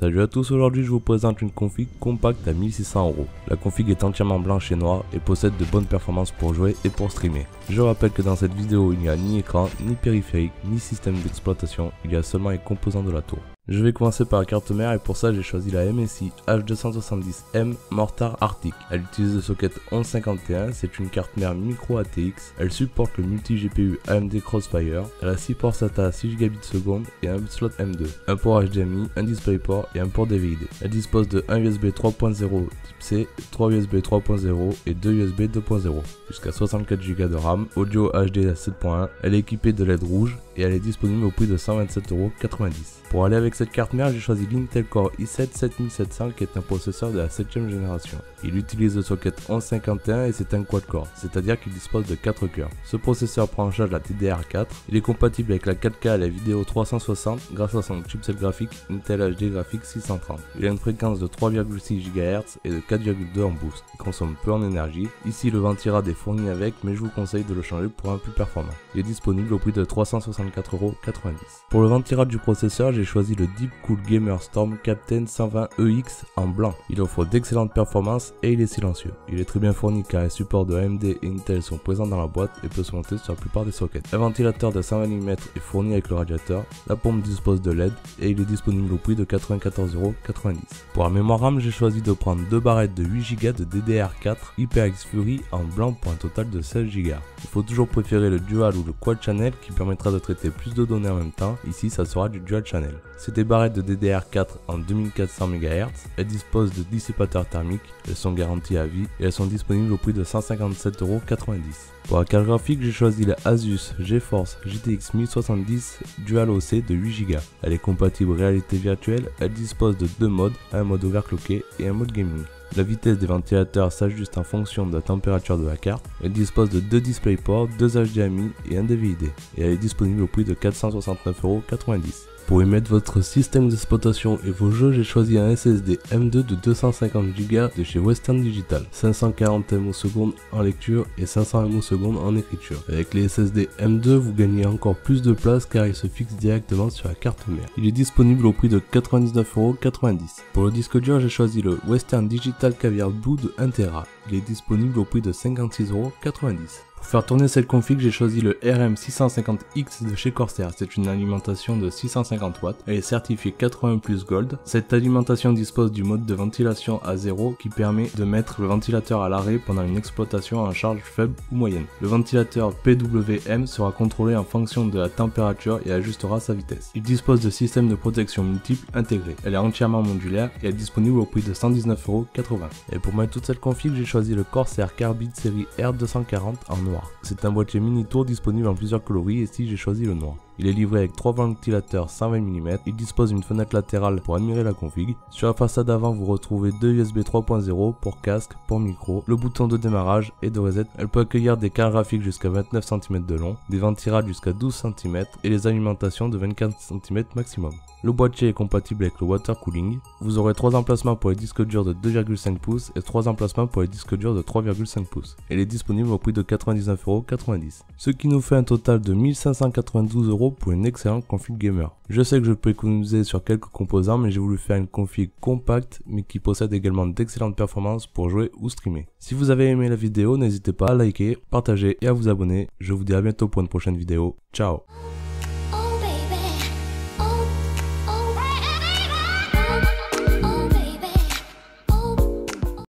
Salut à tous, aujourd'hui je vous présente une config compacte à 1600€. La config est entièrement blanche et noire et possède de bonnes performances pour jouer et pour streamer. Je rappelle que dans cette vidéo il n'y a ni écran, ni périphérique, ni système d'exploitation, il y a seulement les composants de la tour. Je vais commencer par la carte mère et pour ça j'ai choisi la MSI H270M Mortar Arctic. Elle utilise le socket 1151, c'est une carte mère micro ATX. Elle supporte le multi-GPU AMD Crossfire. Elle a 6 ports SATA à 6 Gbps et un slot M2, un port HDMI, un DisplayPort et un port DVD. Elle dispose de 1 USB 3.0 type C, 3 USB 3.0 et 2 USB 2.0, jusqu'à 64 Go de RAM, audio HD à 7.1. Elle est équipée de LED rouge et elle est disponible au prix de 127,90€. Pour aller avec cette carte mère, j'ai choisi l'Intel Core i7-7700 qui est un processeur de la 7ème génération. Il utilise le socket 1151 et c'est un quad-core, c'est-à-dire qu'il dispose de 4 cœurs. Ce processeur prend en charge la DDR4, il est compatible avec la 4K et la vidéo 360 grâce à son chipset graphique Intel HD Graphics 630. Il a une fréquence de 3,6 GHz et de 4,2 en boost. Il consomme peu en énergie. Ici le ventirad est fourni avec, mais je vous conseille de le changer pour un plus performant. Il est disponible au prix de 364,90€. Pour le ventirad du processeur, j'ai choisi le Deepcool Gamer Storm Captain 120EX en blanc. Il offre d'excellentes performances et il est silencieux. Il est très bien fourni car les supports de AMD et Intel sont présents dans la boîte et peut se monter sur la plupart des sockets. Un ventilateur de 120 mm est fourni avec le radiateur. La pompe dispose de LED et il est disponible au prix de 94,90€. Pour la mémoire RAM, j'ai choisi de prendre 2 barrettes de 8 Go de DDR4 HyperX Fury en blanc pour un total de 16 Go. Il faut toujours préférer le dual ou le quad channel qui permettra de traiter plus de données en même temps. Ici ça sera du dual channel. C'est des barrettes de DDR4 en 2400 MHz. Elles disposent de dissipateurs thermiques, elles sont garanties à vie et elles sont disponibles au prix de 157,90€. Pour la carte graphique, j'ai choisi la Asus GeForce GTX 1070 Dual OC de 8 Go. Elle est compatible réalité virtuelle, elle dispose de 2 modes, un mode overclocké et un mode gaming. La vitesse des ventilateurs s'ajuste en fonction de la température de la carte. Elle dispose de 2 DisplayPort, 2 HDMI et un DVD. Et elle est disponible au prix de 469,90€. Pour y mettre votre système d'exploitation et vos jeux, j'ai choisi un SSD M2 de 250 Go de chez Western Digital, 540 ms en lecture et 500 ms en écriture. Avec les SSD M2, vous gagnez encore plus de place car il se fixe directement sur la carte mère. Il est disponible au prix de 99,90€. Pour le disque dur, j'ai choisi le Western Digital Caviar Blue de 1TB. Il est disponible au prix de 56,90€. Pour faire tourner cette config, j'ai choisi le RM650X de chez Corsair. C'est une alimentation de 650 watts. Elle est certifiée 80+ Gold. Cette alimentation dispose du mode de ventilation à 0 qui permet de mettre le ventilateur à l'arrêt pendant une exploitation en charge faible ou moyenne. Le ventilateur PWM sera contrôlé en fonction de la température et ajustera sa vitesse. Il dispose de systèmes de protection multiples intégrés. Elle est entièrement modulaire et elle est disponible au prix de 119,80€. Et pour mettre toute cette config, j'ai choisi le Corsair Carbide série R240 en noir. C'est un boîtier mini tour disponible en plusieurs coloris et ici j'ai choisi le noir. Il est livré avec 3 ventilateurs 120 mm, il dispose d'une fenêtre latérale pour admirer la config. Sur la façade avant vous retrouvez 2 USB 3.0 pour casque, pour micro, le bouton de démarrage et de reset. Elle peut accueillir des cartes graphiques jusqu'à 29 cm de long, des ventirades jusqu'à 12 cm et les alimentations de 24 cm maximum. Le boîtier est compatible avec le water cooling. Vous aurez 3 emplacements pour les disques durs de 2,5 pouces et 3 emplacements pour les disques durs de 3,5 pouces. Elle est disponible au prix de 99,90€. Ce qui nous fait un total de 1592€ pour une excellente config gamer. Je sais que je peux économiser sur quelques composants, mais j'ai voulu faire une config compacte mais qui possède également d'excellentes performances pour jouer ou streamer. Si vous avez aimé la vidéo, n'hésitez pas à liker, partager et à vous abonner. Je vous dis à bientôt pour une prochaine vidéo. Ciao!